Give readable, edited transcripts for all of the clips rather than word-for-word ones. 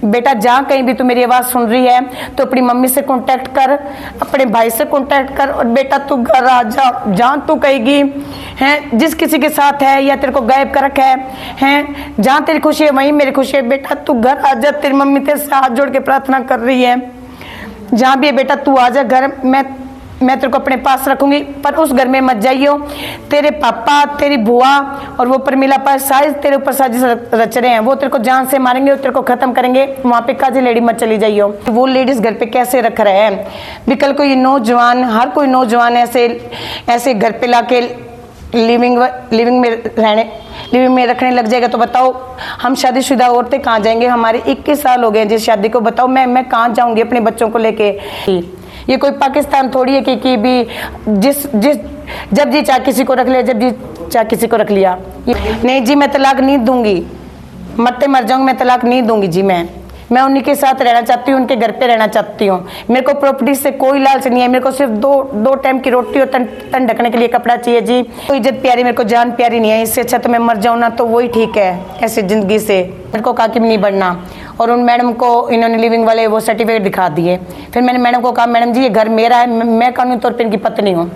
बेटा जहाँ कहीं भी तू मेरी आवाज़ सुन रही है तो अपनी मम्मी से कांटेक्ट कर, अपने भाई से कांटेक्ट कर, और बेटा तू घर आ जा। जहाँ तू कहेगी हैं, जिस किसी के साथ है या तेरे को गायब कर रखा है, जहाँ तेरी खुशी है वहीं मेरी खुशी है। बेटा तू घर आ जा, तेरी मम्मी तेरे से हाथ जोड़ के प्रार्थना कर रही है। जहाँ भी है बेटा तू आ जा घर, मैं तेरे को अपने पास रखूंगी, पर उस घर में मत जाइयो। तेरे पापा, तेरी बुआ और वो प्रमिला पर साइज तेरे ऊपर साजिश रच रहे हैं, वो तेरे को जान से मारेंगे और तेरे को खत्म करेंगे। वहाँ पे काजी लेडी मत चली जाइयो। वो लेडीज घर पे कैसे रख रहे हैं भी, कल को ये नौजवान, हर कोई नौजवान ऐसे घर पे लाके लिविंग में रखने लग जाएगा तो बताओ हम शादीशुदा औरतें कहाँ जाएंगे। हमारे 21 साल हो गए जिस शादी को, बताओ मैं कहाँ जाऊंगी अपने बच्चों को लेके। ये कोई पाकिस्तान थोड़ी है कि भी जब जी चाहे किसी को रख लिया, जब जी चाहे किसी को रख लिया। नहीं जी, मैं तलाक नहीं दूंगी, मरते मर जाऊंगी, मैं तलाक नहीं दूंगी जी। मैं उन्हीं के साथ रहना चाहती हूँ, उनके घर पे रहना चाहती हूँ। मेरे को प्रॉपर्टी से कोई लालच नहीं है, मेरे को सिर्फ दो टाइम की रोटी और तन ढकने के लिए कपड़ा चाहिए जी। कोई इज्जत प्यारी, मेरे को जान प्यारी नहीं है। इससे अच्छा तो मैं मर जाऊँ ना तो वही ठीक है ऐसी जिंदगी से। मेरे को काकिब नहीं बढ़ना। और उन मैडम को इन्होंने लिविंग वाले वो सर्टिफिकेट दिखा दिए। फिर मैंने मैडम को कहा, मैडम जी ये घर मेरा है, मैं कानूनी तौर पर इनकी पत्नी हूँ,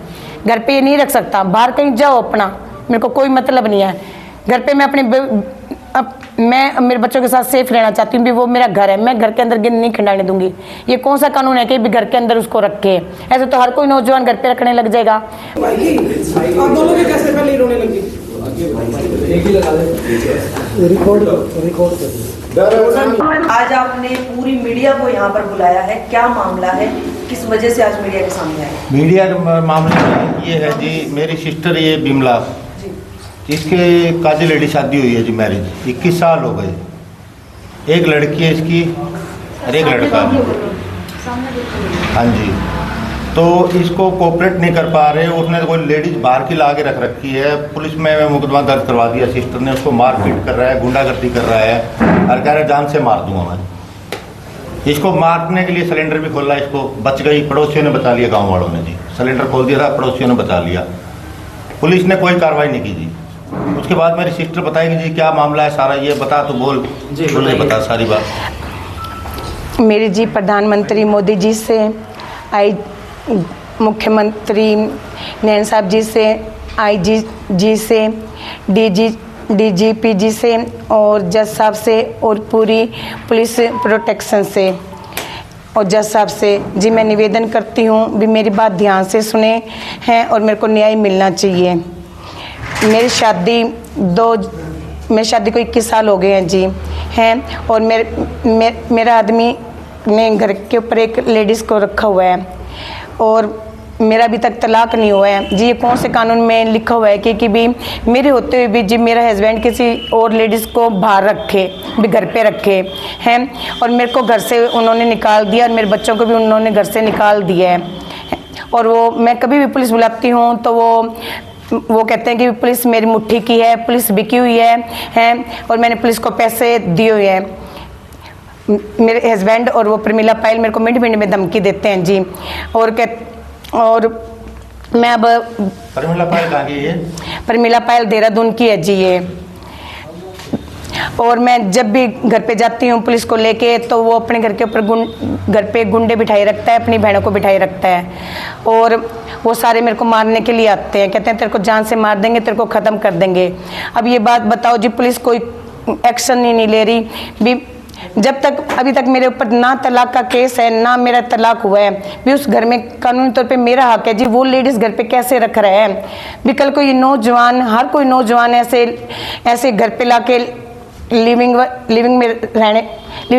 घर पे ये नहीं रख सकता, बाहर कहीं जाओ अपना, मेरे को कोई मतलब नहीं है। घर पे मैं मेरे बच्चों के साथ सेफ रहना चाहती हूँ भी, वो मेरा घर है, मैं घर के अंदर गिन नहीं खिंडाने दूंगी। ये कौन सा कानून है कि भी घर के अंदर उसको रखे? ऐसे तो हर कोई नौजवान घर पे रखने लग जाएगा। दोनों के कैसे पहले रोने लगी? आज आपने पूरी मीडिया को यहाँ पर बुलाया है, क्या मामला है, किस वजह से आज मीडिया के सामने आए? मीडिया का मामला ये है जी, मेरी सिस्टर ये बिमला, इसके काजी लेडी शादी हुई है जी, मैरिज 21 साल हो गए। एक लड़की है इसकी और एक लड़का है। हाँ जी, तो इसको कोऑपरेट नहीं कर पा रहे। उसने तो कोई लेडीज बाहर की ला के रख रखी है। पुलिस में मुकदमा दर्ज करवा दिया। सिस्टर ने उसको मारपीट कर रहा है, गुंडागर्दी कर रहा है और कह रहा है जान से मार दूंगा मैं। इसको मारने के लिए सिलेंडर भी खोला, इसको बच गई, पड़ोसियों ने बचा लिया, गाँव वालों ने जी सिलेंडर खोल दिया था, पड़ोसियों ने बचा लिया। पुलिस ने कोई कार्रवाई नहीं की जी। उसके बाद मेरी सिस्टर बताएगी जी क्या मामला है सारा, ये बता तो बोल जी, बता सारी बात। मेरी जी प्रधानमंत्री मोदी जी से आई, मुख्यमंत्री नैन साहब जी से, IG जी से, DGP जी से और जज साहब से और पूरी पुलिस प्रोटेक्शन से और जज साहब से जी मैं निवेदन करती हूँ भी मेरी बात ध्यान से सुने हैं और मेरे को न्याय मिलना चाहिए। मेरी शादी को 21 साल हो गए हैं जी हैं, और मेरा आदमी ने घर के ऊपर एक लेडीज़ को रखा हुआ है और मेरा अभी तक तलाक नहीं हुआ है जी। ये कौन से कानून में लिखा हुआ है कि भी मेरे होते हुए भी जी मेरा हस्बैंड किसी और लेडीज़ को बाहर रखे, भी घर पे रखे हैं, और मेरे को घर से उन्होंने निकाल दिया और मेरे बच्चों को भी उन्होंने घर से निकाल दिया है। और वो मैं कभी भी पुलिस बुलाती हूँ तो वो कहते हैं कि पुलिस मेरी मुट्ठी की है, पुलिस बिकी हुई है और मैंने पुलिस को पैसे दिए हुए हैं। मेरे हस्बैंड और वो प्रमिला पायल मेरे को मिनट में धमकी देते हैं जी। और मैं अब प्रमिला पायल कहाँ की है? प्रमिला पायल देहरादून की है जी ये। और मैं जब भी घर पे जाती हूँ पुलिस को लेके तो वो अपने घर के ऊपर घर पे गुंडे बिठाई रखता है, अपनी बहनों को बिठाई रखता है और वो सारे मेरे को मारने के लिए आते हैं, कहते हैं तेरे को जान से मार देंगे, तेरे को ख़त्म कर देंगे। अब ये बात बताओ जी, पुलिस कोई एक्शन ही नहीं ले रही भी। जब तक अभी तक मेरे ऊपर ना तलाक का केस है ना मेरा तलाक हुआ है भी, उस घर में कानूनी तौर पे मेरा हक है जी। वो लेडीज़ घर पे कैसे रख रहे हैं भी, कल को ये नौजवान, हर कोई नौजवान ऐसे घर पे लाके लिविंग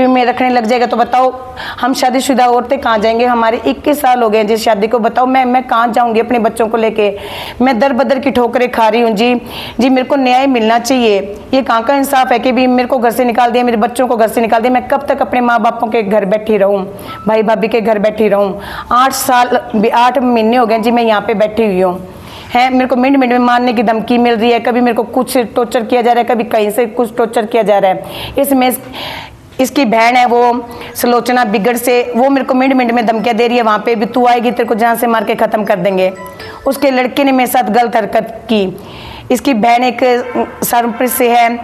में रखने लग जाएगा तो बताओ हम शादीशुदा औरतें कहाँ जाएंगे। हमारे 21 साल हो गए जिस शादी को, बताओ मैं कहाँ जाऊंगी अपने बच्चों को लेके। मैं दर बदर की ठोकरें खा रही हूँ जी। मेरे को न्याय मिलना चाहिए। ये कहाँ का इंसाफ है कि भी मेरे को घर से निकाल दिया, मेरे बच्चों को घर से निकाल दिया। मैं कब तक अपने माँ बापों के घर बैठी रहूँ, भाई भाभी के घर बैठी रहूँ? 8 महीने हो गए जी मैं यहाँ पे बैठी हुई हूँ है। मेरे को मिनट में मारने की धमकी मिल रही है, कभी मेरे को कुछ टॉर्चर किया जा रहा है, कभी कहीं से कुछ टॉर्चर किया जा रहा है। इसमें इसकी बहन है वो सलोचना बिगड़ से, वो मेरे को मिनट में धमकियाँ दे रही है, वहाँ पे भी तू आएगी तेरे को जान से मार के ख़त्म कर देंगे। उसके लड़के ने मेरे साथ गलत हरकत की। इसकी बहन एक सरमपुर से है,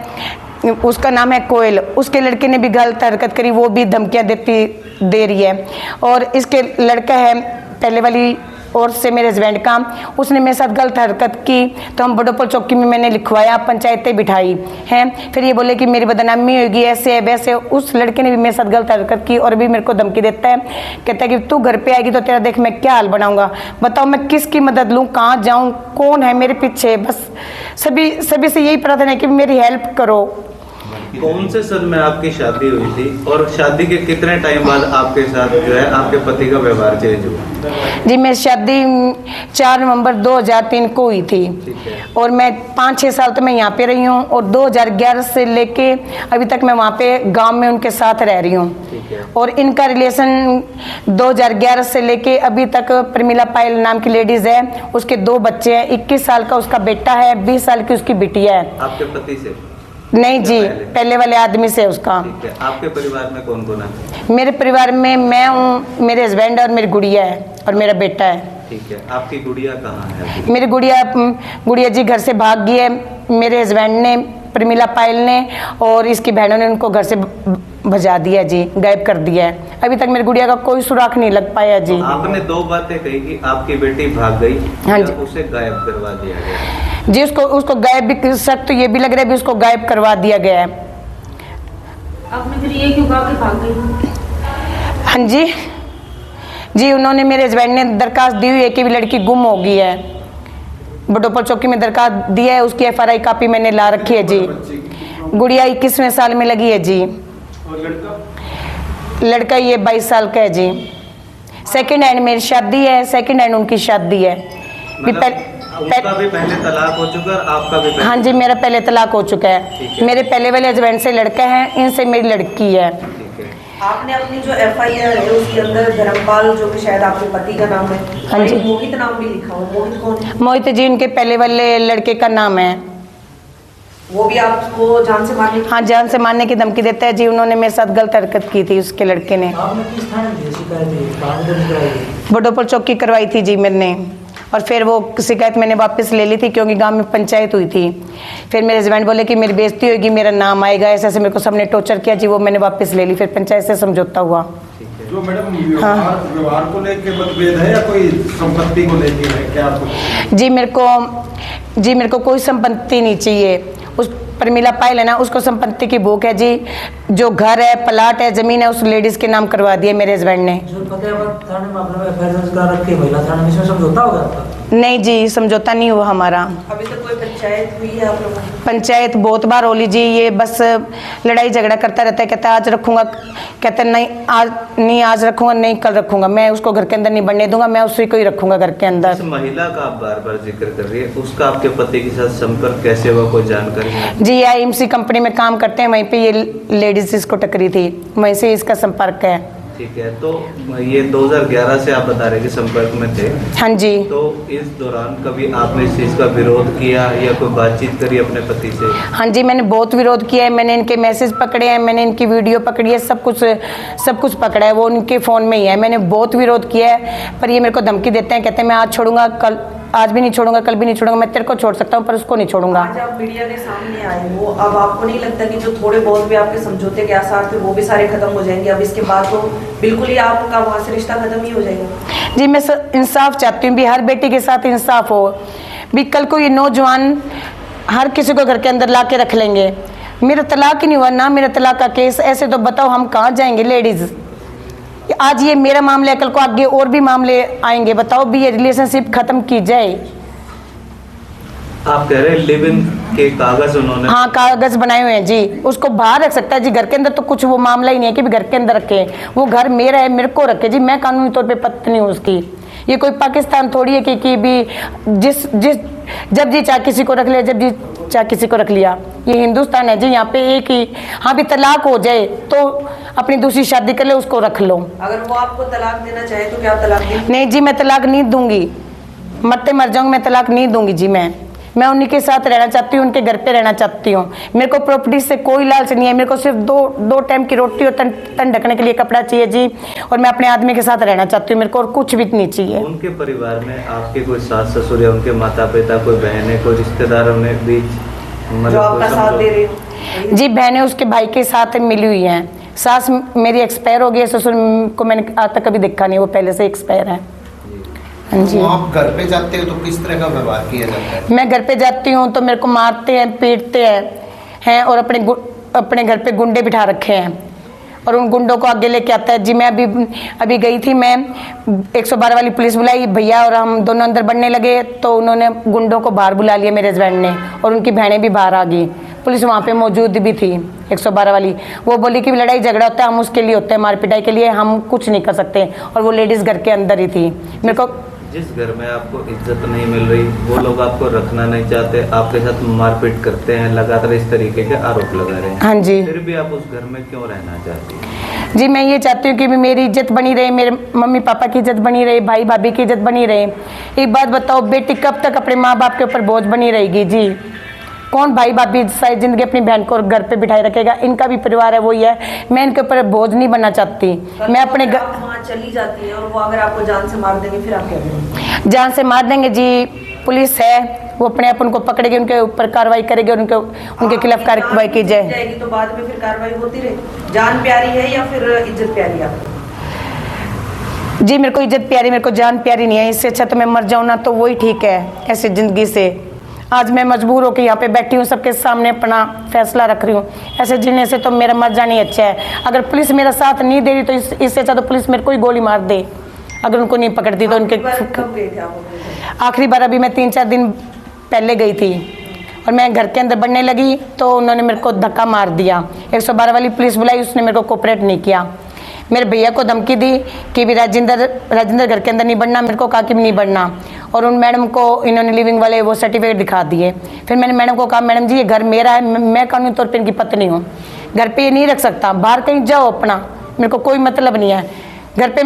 उसका नाम है कोयल, उसके लड़के ने भी गलत हरकत करी, वो भी धमकियां दे रही है। और इसके लड़का है पहले वाली और से मेरे हस्बैंड का, उसने मेरे साथ गलत हरकत की, तो हम बड़ोपुर चौकी में मैंने लिखवाया, पंचायतें बिठाई हैं। फिर ये बोले कि मेरी बदनामी होगी, ऐसे है वैसे। उस लड़के ने भी मेरे साथ गलत हरकत की और भी मेरे को धमकी देता है, कहता है कि तू घर पे आएगी तो तेरा देख मैं क्या हाल बनाऊंगा। बताओ मैं किसकी मदद लूँ, कहाँ जाऊँ, कौन है मेरे पीछे। बस सभी से यही प्रार्थना है कि मेरी हेल्प करो। कौन से सन में आपकी शादी हुई थी और शादी के कितने टाइम बाद आपके साथ जो है आपके पति का व्यवहार चेंज हुआ? जी मेरी शादी 4 नवंबर 2003 को हुई थी और मैं 5-6 साल तो मैं यहाँ पे रही हूँ और 2011 से लेके अभी तक मैं वहाँ पे गांव में उनके साथ रह रही हूँ। और इनका रिलेशन 2011 से लेके अभी तक प्रमिला पायल नाम की लेडीज है, उसके 2 बच्चे हैं, 21 साल का उसका बेटा है, 20 साल की उसकी बिटिया है। आपके पति से? नहीं जी, पहले वाले आदमी से उसका। ठीक है। आपके परिवार में कौन कौन है? मेरे परिवार में मैं हूँ, मेरे हस्बैंड और मेरी गुड़िया है और मेरा बेटा है। ठीक है। आपकी गुड़िया कहाँ है? मेरी गुड़िया जी घर से भाग गई है, मेरे हस्बैंड ने, प्रमिला पायल ने और इसकी बहनों ने उनको घर से भजा दिया जी, गायब कर दिया है। अभी तक मेरी गुड़िया का कोई सुराख नहीं लग पाया जी। तो आपने 2 बातें कही कि आपकी बेटी भाग गई, हाँ जी, उसे गायब करवा दिया गया जी। उसको गायब भी शक तो ये भी लग रहा है भी उसको गायब करवा दिया गया है। आपने फिर ये क्यों कहा कि भाग गई? हाँ जी, उन्होंने, मेरे हस्बैंड ने दरखास्त दी हुई है कि भी लड़की गुम हो गई है। बड़ोपुर चौकी में दरखास्त दिया है, उसकी FRI कापी मैंने ला रखी है जी। गुड़िया 21वें साल में लगी है जी। लड़का ये 22 साल का है जी। सेकंड हैंड मेरी शादी है, सेकंड हैंड उनकी शादी है। उसका भी पहले तलाक हो चुका है, आपका भी पहले? हाँ जी, मेरा पहले तलाक हो चुका है। मेरे पहले वाले हस्बैंड से लड़का है, इनसे मेरी लड़की है। आपने अपनी जो FIR है उसके अंदर धर्मपाल, जो कि शायद आपके पति का नाम है, हाँ जी, मोहित नाम भी लिखा हुआ। मोहित कौन है? मोहित जी उनके पहले वाले लड़के का नाम है। वो भी आपको जान से मारने? हाँ, जान से मारने की धमकी देता है जी। उन्होंने मेरे साथ गलत हरकत की थी, उसके लड़के ने। आपने किस थाने में शिकायत दी? बड़ोपुर चौकी करवाई थी जी मैंने, और फिर वो शिकायत मैंने वापस ले ली थी क्योंकि गांव में पंचायत हुई थी। फिर मेरे हस्बैंड बोले कि मेरी बेइज्जती होगी, मेरा नाम आएगा, ऐसे ऐसे मेरे को सबने टॉर्चर किया जी। वो मैंने वापस ले ली, फिर पंचायत से समझौता हुआ। जो मैडम व्यवहार को लेके मतभेद है या कोई संपत्ति को लेके है क्या आपको? जी मेरे को कोई संपत्ति नहीं चाहिए। उस प्रमिला पायल है ना, उसको संपत्ति की भूख है जी। जो घर है, प्लाट है, जमीन है, उस लेडीज के नाम करवा दिया मेरे हस्बैंड ने। जो फतेहाबाद थाने में आपने FIR दर्ज करा रखी है महिला थाने में, इसमें समझौता होगा आपका? नहीं जी, समझौता नहीं हुआ हमारा। अभी तक कोई पंचायत हुई है आप लोगों की? पंचायत बहुत बार हो ली जी, ये बस लड़ाई झगड़ा करता रहता है। कहता है आज रखूंगा, कहता है नहीं आज रखूंगा, नहीं कल रखूंगा। मैं उसको घर के अंदर नहीं बढ़ने दूंगा, मैं उसी को ही रखूंगा घर के अंदर। इस महिला का आप बार बार जिक्र कर रही है, उसका आपके पति के साथ संपर्क कैसे हुआ, कोई जानकारी है? जी, IMC कंपनी में काम करते हैं, वहीं पे ये लेडीज इसको टकरी थी, वहीं से इसका संपर्क है। ठीक है। तो ये 2011 से आप बता रहे कि संपर्क में थे? हाँ जी। तो इस दौरान कभी आपने इस चीज़ का विरोध किया या कोई बातचीत करी अपने पति से? हाँ जी, मैंने बहुत विरोध किया है। मैंने इनके मैसेज पकड़े हैं, मैंने इनकी वीडियो पकड़ी है, सब कुछ पकड़ा है, वो उनके फ़ोन में ही है। मैंने बहुत विरोध किया है, पर ये मेरे को धमकी देते हैं, कहते हैं मैं आज छोड़ूंगा, आज भी नहीं छोड़ूंगा, कल भी नहीं छोड़ूंगा, मैं तेरे को छोड़ सकता हूँ पर उसको नहीं छोड़ूंगा। आज आप मीडिया के सामने आए हो, अब आपको नहीं लगता कि जो थोड़े बहुत भी आपके समझौते के आसार थे वो भी सारे खत्म हो जाएंगे? अब इसके बाद तो बिल्कुल ही आपका वहाँ से रिश्ता खत्म ही हो जाएगा। जी, मैं इंसाफ चाहती हूँ भी, हर बेटी के साथ इंसाफ हो भी। कल को ये नौजवान हर किसी को घर के अंदर ला के रख लेंगे। मेरा तलाक ही नहीं हुआ ना, मेरा तलाक का केस, ऐसे तो बताओ हम कहाँ जाएंगे लेडीज। आज ये मेरा मामला है, कल को आगे और भी मामले आएंगे। बताओ भी, ये रिलेशनशिप खत्म की जाए। आप कह रहे हैं लिव इन के कागज उन्होंने? हाँ, कागज बनाए हुए हैं जी। उसको बाहर रख सकता है जी, घर के अंदर तो कुछ वो मामला ही नहीं है कि भी घर के अंदर रखे। वो घर मेरा है, मेरे को रखे जी, मैं कानूनी तौर पे पत्नी हूँ उसकी। ये कोई पाकिस्तान थोड़ी है कि भी जब जी चाहे किसी को रख लिया, जब जी चाहे किसी को रख लिया। ये हिंदुस्तान है जी, यहाँ पे एक ही, हाँ भी तलाक हो जाए तो अपनी दूसरी शादी कर ले, उसको रख लो। अगर वो आपको तलाक देना चाहे तो क्या आप तलाक देंगे? नहीं जी, मैं तलाक नहीं दूंगी, मरते मर जाऊंगी, मैं तलाक नहीं दूंगी जी। मैं उन्हीं के साथ रहना चाहती हूँ, उनके घर पे रहना चाहती हूँ। मेरे को प्रॉपर्टी से कोई लालच नहीं है, मेरे को सिर्फ दो टाइम की रोटी और तन ढकने के लिए कपड़ा चाहिए जी, और मैं अपने आदमी के साथ रहना चाहती हूँ, मेरे को और कुछ भी नहीं चाहिए। उनके परिवार में आपके कोई सास ससुर या उनके माता पिता, कोई बहन है, कोई रिश्तेदार उन्हें बीच जो आपका साथ दे रहे हो? जी बहनें उसके भाई के साथ मिली हुई हैं। सास मेरी एक्सपायर हो गई है, ससुर को मैंने आज तक कभी देखा नहीं, वो पहले से एक्सपायर है। हाँ जी। तो आप घर पे जाते हो तो किस तरह का व्यवहार किया जाता है? मैं घर पे जाती हूँ तो मेरे को मारते हैं, पीटते हैं और अपने घर पे गुंडे बिठा रखे हैं और उन गुंडों को आगे लेके आता है। जी मैं अभी गई थी, मैं 112 वाली पुलिस बुलाई, भैया और हम दोनों अंदर बढ़ने लगे तो उन्होंने गुंडों को बाहर बुला लिया मेरे हस्बैंड ने, और उनकी बहनें भी बाहर आ गई। पुलिस वहाँ पे मौजूद भी थी 112 वाली। वो बोली कि लड़ाई झगड़ा होता है, हम उसके लिए होते हैं, मार पिटाई के लिए, हम कुछ नहीं कर सकते। और वो लेडीज़ घर के अंदर ही थी। मेरे को जिस घर में आपको इज्जत नहीं मिल रही, वो लोग आपको रखना नहीं चाहते, आपके साथ मारपीट करते हैं, लगातार इस तरीके के आरोप लगा रहे हैं। हाँ जी। फिर भी आप उस घर में क्यों रहना चाहती हैं? जी मैं ये चाहती हूँ कि भी मेरी इज्जत बनी रहे, मेरे मम्मी पापा की इज्जत बनी रहे, भाई भाभी की इज्जत बनी रहे। एक बात बताओ, बेटी कब तक अपने माँ बाप के ऊपर बोझ बनी रहेगी? जी कौन भाई भाभी सारी जिंदगी अपनी बहन को घर पे बिठाए रखेगा? इनका भी परिवार है, वही है। मैं इनके ऊपर बोझ नहीं बनना चाहती। मैं अपने वहाँ चली जाती है और वो अगर आपको जान से मार देंगे फिर आप क्या करेंगे? जान से मार देंगे जी, पुलिस है, वो अपने आप उनको पकड़ेगी, उनके ऊपर कार्रवाई करेगी और उनके खिलाफ कार्रवाई की जाएगी। तो बाद में फिर कार्रवाई होती रहे। जान प्यारी है या फिर इज्जत प्यारी है आपको? जी मेरे को इज्जत प्यारी, मेरे को जान प्यारी नहीं है। इससे अच्छा तो मैं मर जाऊँ ना तो वही ठीक है ऐसे ज़िंदगी से। आज मैं मजबूर होकर यहाँ पे बैठी हूँ, सबके सामने अपना फैसला रख रही हूँ। ऐसे जीने से तो मेरा मर जाना ही अच्छा है। अगर पुलिस मेरा साथ नहीं दे रही तो इससे अच्छा तो पुलिस मेरे को ही गोली मार दे, अगर उनको नहीं पकड़ती तो। उनके कब गए थे आप? आखिरी बार अभी मैं 3-4 दिन पहले गई थी और मैं घर के अंदर बढ़ने लगी तो उन्होंने मेरे को धक्का मार दिया। 112 वाली पुलिस बुलाई, उसने मेरे को कोऑपरेट नहीं किया। मेरे भैया को धमकी दी कि भी राजेंद्र घर के अंदर नहीं बढ़ना, मेरे को कहा कि नहीं बढ़ना। और उन मैडम को इन्होंने लिविंग वाले वो सर्टिफिकेट दिखा दिए। फिर मैंने मैडम को कहा, मैडम जी ये घर मेरा है, मैं कानूनी तौर पर इनकी पत्नी हूँ, घर पे ये नहीं रख सकता, बाहर कहीं जाओ अपना, मेरे को कोई मतलब नहीं है। घर पे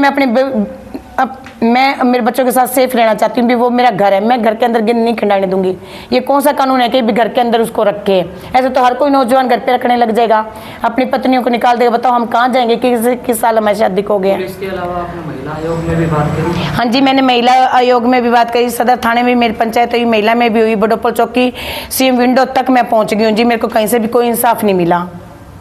मैं मेरे बच्चों के साथ सेफ रहना चाहती हूँ भी, वो मेरा घर है, मैं घर के अंदर गिन नहीं खिंडाने दूंगी। ये कौन सा कानून है कि भी घर के अंदर उसको रखे? ऐसे तो हर कोई नौजवान घर पे रखने लग जाएगा, अपनी पत्नियों को निकाल देगा। बताओ हम कहाँ जाएंगे? किस साल हमारी शादी हो गया? इसके अलावा आपने महिला आयोग में भी बात करी? हाँ जी मैंने महिला आयोग में भी बात करी, सदर थाने में मेरी पंचायत हुई, महिला में भी हुई, बडोपल चौकी सीएम विंडो तक मैं पहुँच गई हूँ जी। मेरे को कहीं से भी कोई इंसाफ नहीं मिला।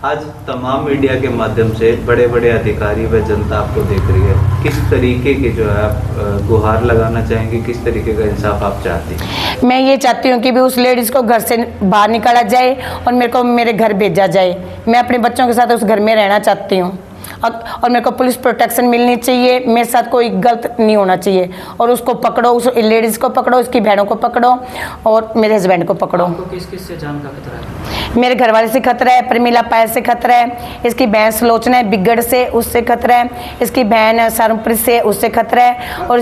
आज तमाम मीडिया के माध्यम से बड़े बड़े अधिकारी व जनता आपको देख रही है, किस तरीके की जो है आप गुहार लगाना चाहेंगे, किस तरीके का इंसाफ आप चाहती हैं? मैं ये चाहती हूँ कि भी उस लेडीज़ को घर से बाहर निकाला जाए और मेरे को मेरे घर भेजा जाए। मैं अपने बच्चों के साथ उस घर में रहना चाहती हूँ और मेरे को पुलिस प्रोटेक्शन मिलनी चाहिए। मेरे साथ कोई गलत नहीं होना चाहिए। और उसको पकड़ो, उस लेडीज़ को पकड़ो, उसकी बहनों को पकड़ो और मेरे हस्बैंड को पकड़ो। आपको किस किस से जान का खतरा है? मेरे घर वाले से खतरा है, प्रमीला पायल से खतरा है, इसकी बहन सुलोचना है बिगड़ से, उससे खतरा है, इसकी बहन सारमपुर से, उससे खतरा है, और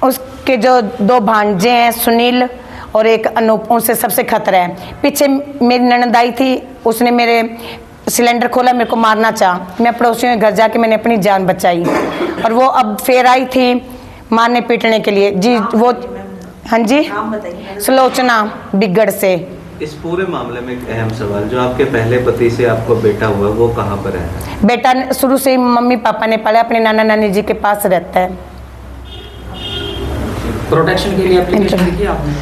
उसके जो 2 भांजे हैं सुनील और एक अनूप, उनसे सबसे खतरा है। पीछे मेरी ननद आई थी, उसने मेरे सिलेंडर खोला, मेरे को मारना चाहा। मैं पड़ोसियों के घर जाके मैंने अपनी जान बचाई और वो अब फिर आई थी मारने पीटने के लिए जी। वो हाँ जी सुलोचना बिगड़ से। इस पूरे मामले में एक अहम सवाल, जो आपके पहले पति से आपको बेटा हुआ वो कहाँ पर है? बेटा शुरू से ही मम्मी पापा ने पाला, अपने नाना नानी जी के पास रहता है। प्रोटेक्शन के लिए एप्लीकेशन लिखी आपने?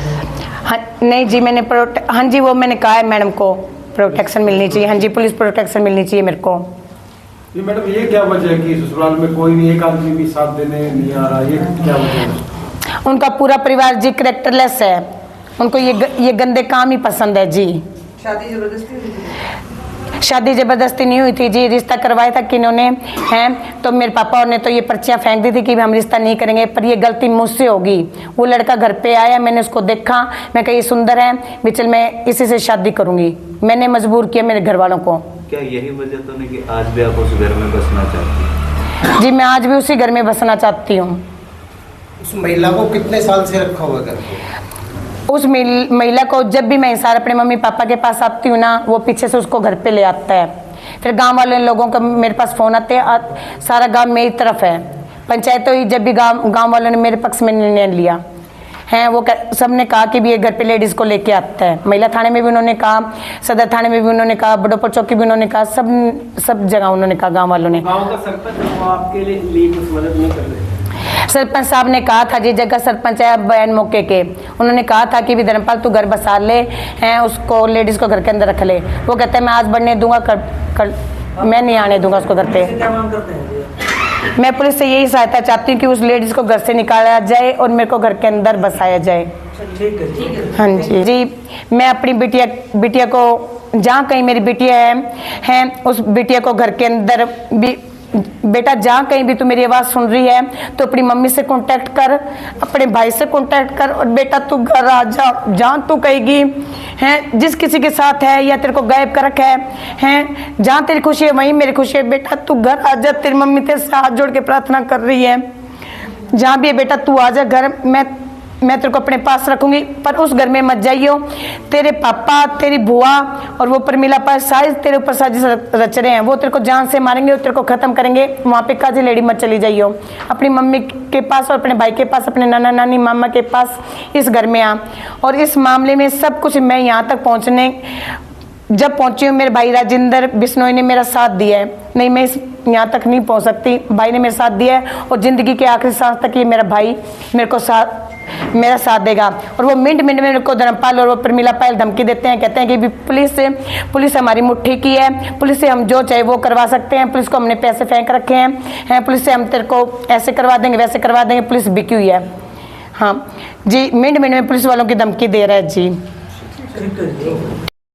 हाँ नहीं जी मैंने हाँ जी वो मैंने कहा है मैडम को प्रोटेक्शन मिलनी चाहिए। हाँ जी पुलिस प्रोटेक्शन मिलनी चाहिए मेरे को। ये मैडम ये क्या वजह है कि ससुराल में कोई भी एक आदमी भी साथ देने नहीं आ रहा, ये क्या वजह है? उनका पूरा परिवार जी करेक्टरलेस है, उनको ये गंदे काम ही पसंद है जी। शादी जबरदस्ती हुई थी? शादी जबरदस्ती नहीं हुई थी जी, रिश्ता करवाया था कि इन्होंने हैं तो मेरे पापा ने तो ये पर्चियाँ फेंक दी थी कि हम रिश्ता नहीं करेंगे, पर ये गलती मुझसे होगी। वो लड़का घर पे आया, मैंने उसको देखा, मैं कही सुंदर है भी, चल मैं इसी से शादी करूंगी। मैंने मजबूर किया मेरे घर वालों को। क्या यही वजह तो नहीं कि आज भी आप उस घर में बसना चाहती हैं? जी मैं आज भी उसी घर में बसना चाहती हूँ। उस महिला को कितने साल से रखा हुआ घर पे? उस महिला को जब भी मैं इंसार अपने मम्मी पापा के पास आती हूँ ना, वो पीछे से उसको घर पे ले आता है। फिर गांव वाले लोगों का मेरे पास फ़ोन आते हैं, सारा गांव मेरी तरफ है। पंचायतों ही जब भी गांव वालों ने मेरे पक्ष में निर्णय लिया है, वो सब ने कहा कि भी ये घर पे लेडीज़ को लेके आता है। महिला थाने में भी उन्होंने कहा, सदर थाने में भी उन्होंने कहा, बडोपल चौकी भी उन्होंने कहा, सब जगह उन्होंने कहा गाँव वालों ने। गाँव का सरपंच आपके लिए कुछ मदद नहीं कर रहे? सरपंच साहब ने कहा था, जी जगह सरपंच है बयान मौके के, उन्होंने कहा था कि भी धर्मपाल तू घर बसा ले हैं, उसको लेडीज को घर के अंदर रख ले। वो कहते हैं मैं आज बढ़ने दूंगा, कल मैं नहीं आने दूंगा उसको घर पे। क्या मांग करते हैं जी? मैं पुलिस से यही सहायता चाहती हूँ कि उस लेडीज को घर से निकाला जाए और मेरे को घर के अंदर बसाया जाए। ठीक है। हाँ जी, मैं अपनी बिटिया को, जहाँ कहीं मेरी बिटिया है उस बिटिया को घर के अंदर भी, बेटा जहाँ कहीं भी तू मेरी आवाज़ सुन रही है तो अपनी मम्मी से कांटेक्ट कर, अपने भाई से कांटेक्ट कर, और बेटा तू घर आ जा, जहाँ तू कहेगी हैं, जिस किसी के साथ है या तेरे को गायब कर रखा है, जहाँ तेरी खुशी है वहीं मेरी खुशी है। बेटा तू घर आ जा, तेरी मम्मी तेरे से हाथ जोड़ के प्रार्थना कर रही है। जहाँ भी है बेटा तू आ जा घर, मैं तेरे को अपने पास रखूंगी, पर उस घर में मत जाइयो। तेरे पापा, तेरी बुआ और वो प्रमिला पर साइज तेरे ऊपर साजिश रच रहे हैं, वो तेरे को जान से मारेंगे और तेरे को खत्म करेंगे। वहाँ पे काजी लेडी मत चली जाइयो, अपनी मम्मी के पास और अपने भाई के पास, अपने नाना नानी मामा के पास इस घर में आ। और इस मामले में सब कुछ मैं यहाँ तक पहुँचने जब पहुंची हूँ, मेरे भाई राजेंद्र बिश्नोई ने मेरा साथ दिया है, नहीं मैं यहाँ तक नहीं पहुँच सकती। भाई ने मेरा साथ दिया है और ज़िंदगी के आखिरी सांस तक ये मेरा भाई मेरा साथ देगा। और वो मिनट में मेरे को धर्मपाल और वो प्रमिला पायल धमकी देते हैं, कहते हैं कि भी पुलिस हमारी मुट्ठी की है, पुलिस से हम जो चाहे वो करवा सकते हैं, पुलिस को हमने पैसे फेंक रखे हैं, पुलिस से हम तेरे को ऐसे करवा देंगे वैसे करवा देंगे, पुलिस बिकी हुई है। हाँ जी, मिनट में पुलिस वालों की धमकी दे रहा है जी। ठीक है।